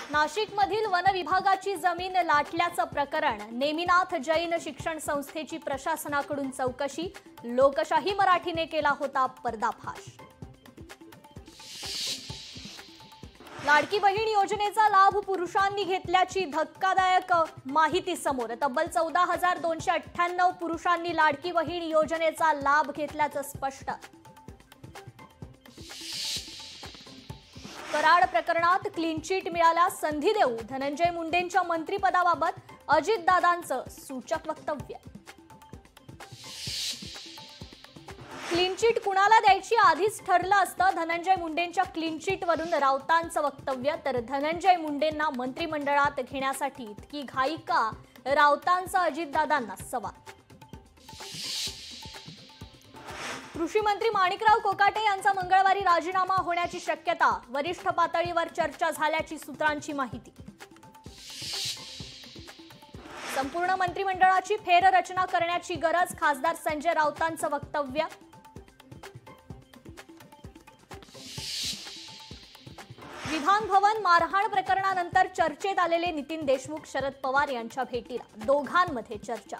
नाशिकमधील वन विभागाची जमीन लाटल्याचं प्रकरण, नेमिनाथ जैन शिक्षण संस्थेची प्रशासनाकडून चौकशी, लोकशाही मराठीने केला होता पर्दाफाश। लाडकी बहीण योजनेचा लाभ पुरुषांनी घेतल्याची धक्कादायक माहिती समोर, तब्बल 14,298 पुरुषांनी लाडकी बहीण योजनेचा लाभ घेतल्याचं स्पष्ट। कराड प्रकरणात क्लीन चिट मिळाल्यास संधी देऊ, धनंजय मुंडेंच्या मंत्रिपदाबाबत अजितदादांचं सूचक वक्तव्य। क्लीन चिट कुणाला द्यायची आधीच ठरलं असतं, धनंजय मुंडेंच्या क्लीन चिटवरून राऊतांचं वक्तव्य। तर धनंजय मुंडेंना मंत्रिमंडळात घेण्यासाठी इतकी घाई का, राऊतांचा अजितदादांना सवाल। कृषी मंत्री माणिकराव कोकाटे यांचा मंगळवारी राजीनामा होण्याची शक्यता, वरिष्ठ पातळीवर चर्चा झाल्याची सूत्रांची माहिती। संपूर्ण मंत्रिमंडळाची फेररचना करण्याची गरज, खासदार संजय राऊतांचं वक्तव्य। विधान भवन मारहाण प्रकरणानंतर चर्चेत आलेले नितीन देशमुख शरद पवार यांच्या भेटीला, दोघांमध्ये चर्चा।